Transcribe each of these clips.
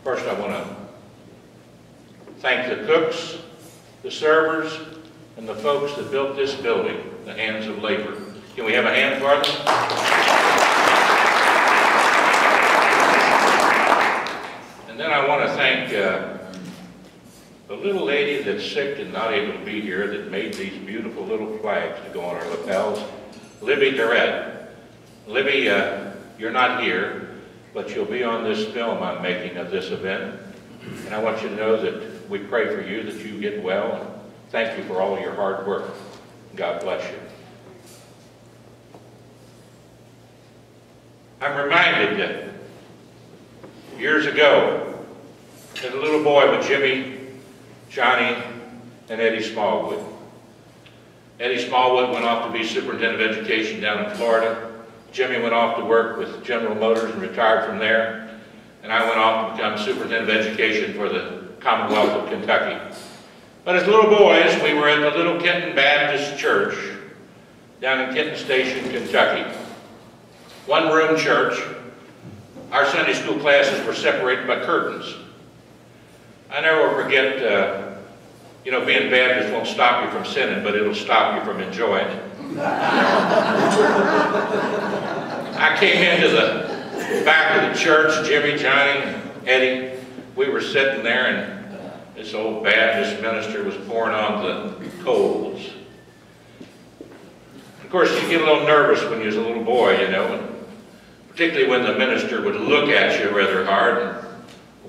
First, I want to thank the cooks, the servers, and the folks that built this building, the hands of labor. Can we have a hand for them? And then I want to thank the little lady that's sick and not able to be here that made these beautiful little flags to go on our lapels, Libby Durrett. Libby, you're not here, but you'll be on this film I'm making of this event. And I want you to know that we pray for you, that you get well, and thank you for all your hard work. God bless you. I'm reminded that years ago, that a little boy with Jimmy, Johnny, and Eddie Smallwood. Eddie Smallwood went off to be superintendent of education down in Florida. Jimmy went off to work with General Motors and retired from there. And I went off to become superintendent of education for the Commonwealth of Kentucky. But as little boys, we were at the Little Kenton Baptist Church down in Kenton Station, Kentucky. One-room church. Our Sunday school classes were separated by curtains. I never will forget, you know, being Baptist won't stop you from sinning, but it'll stop you from enjoying it. I came into the back of the church, Jimmy, Johnny, and Eddie. We were sitting there, and this old Baptist minister was pouring on the coals. Of course, you get a little nervous when you're a little boy, you know, and particularly when the minister would look at you rather hard and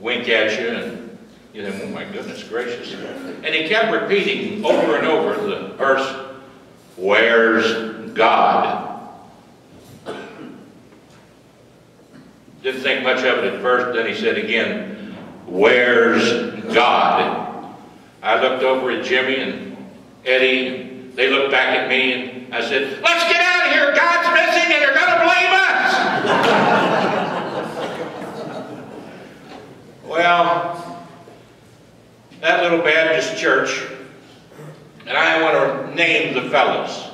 wink at you, and you think, oh my goodness gracious. And he kept repeating over and over the verse, "Where's God?" Didn't think much of it at first, then he said again, "Where's God?" I looked over at Jimmy and Eddie. They looked back at me, and I said, "Let's get out of here! God's missing and they're going to blame us!" Well, that little Baptist church, and I want to name the fellows.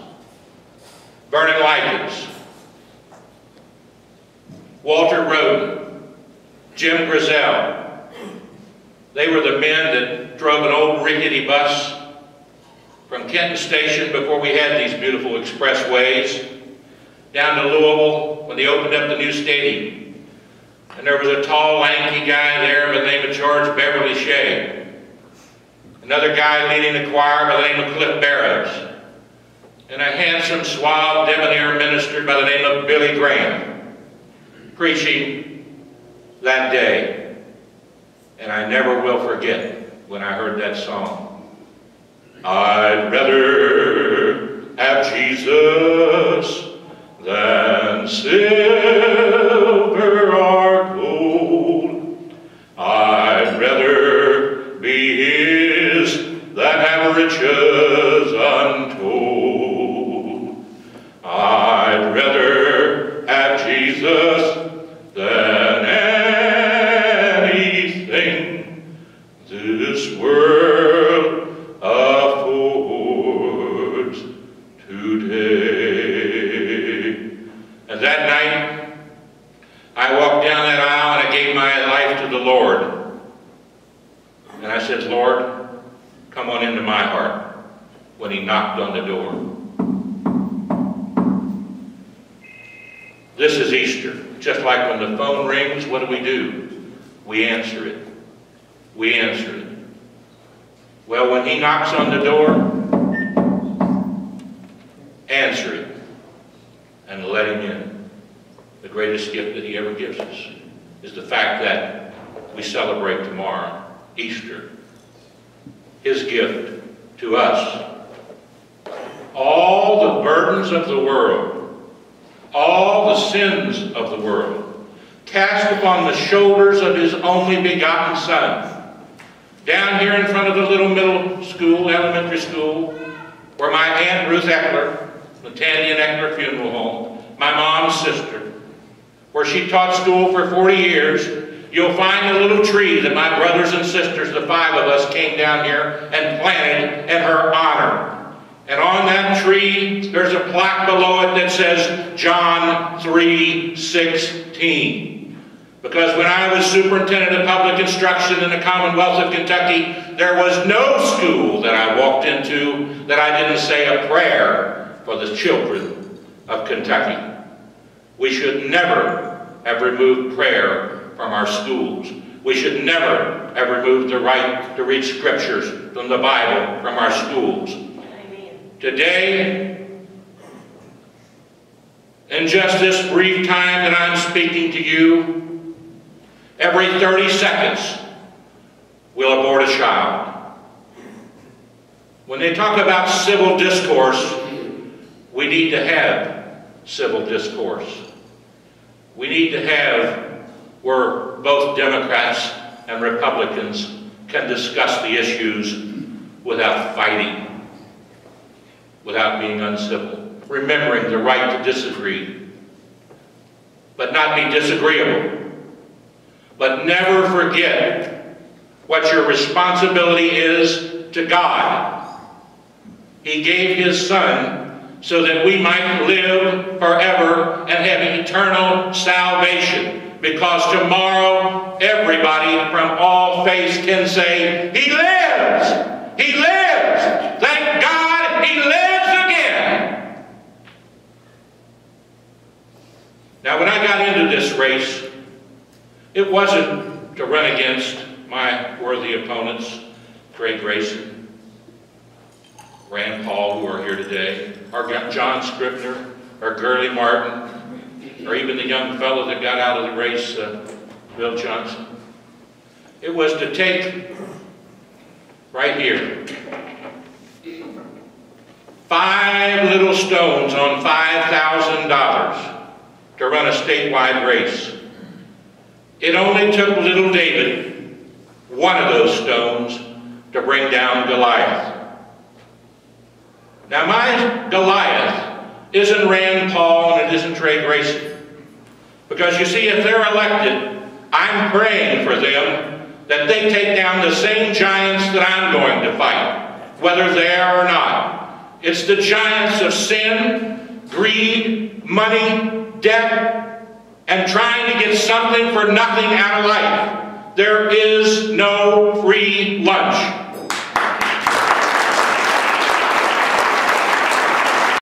Vernon Likens, Walter Roden, Jim Grizzell. They were the men that drove an old rickety bus from Kenton Station before we had these beautiful expressways down to Louisville when they opened up the new stadium. And there was a tall, lanky guy there by the name of George Beverly Shea. Another guy leading the choir by the name of Cliff Barrows. And a handsome, suave, debonair minister by the name of Billy Graham, preaching that day. And I never will forget when I heard that song. I'd rather have Jesus than silver or gold. I'd rather be his than have riches untold. I'd rather have Jesus than anything this world affords today. And that night, I walked down that aisle and I gave my life to the Lord. And I said, "Lord, come on into my heart," when he knocked on the door. This is Easter. Just like when the phone rings, what do? We answer it. We answer it. Well, when he knocks on the door, answer it and let him in. The greatest gift that he ever gives us is the fact that we celebrate tomorrow, Easter. His gift to us. All the burdens of the world, all the sins of the world, cast upon the shoulders of his only begotten Son. Down here in front of the little middle school, elementary school, where my Aunt Ruth Eckler, the Tanya Eckler Funeral Home, my mom's sister, where she taught school for 40 years, you'll find a little tree that my brothers and sisters, the 5 of us, came down here and planted in her honor. And on that tree, there's a plaque below it that says John 3:16. Because when I was superintendent of public instruction in the Commonwealth of Kentucky, there was no school that I walked into that I didn't say a prayer for the children of Kentucky. We should never have removed prayer from our schools. We should never have removed the right to read scriptures from the Bible from our schools. Amen. Today, in just this brief time that I'm speaking to you, every 30 seconds, we'll abort a child. When they talk about civil discourse, we need to have civil discourse. We need to have where both Democrats and Republicans can discuss the issues without fighting, without being uncivil, remembering the right to disagree, but not be disagreeable. But never forget what your responsibility is to God. He gave His Son so that we might live forever and have eternal salvation. Because tomorrow, everybody from all faiths can say, He lives! He lives! Thank God He lives again! Now, when I got into this race, it wasn't to run against my worthy opponents, Greg Grayson, Rand Paul, who are here today, or John Scribner, or Gurley Martin, or even the young fellow that got out of the race, Bill Johnson. It was to take, right here, 5 little stones on $5,000 to run a statewide race. It only took little David, one of those stones, to bring down Goliath. Now my Goliath isn't Rand Paul and it isn't Trey Grayson. Because you see, if they're elected, I'm praying for them that they take down the same giants that I'm going to fight, whether they are or not. It's the giants of sin, greed, money, debt, and trying to get something for nothing out of life. There is no free lunch.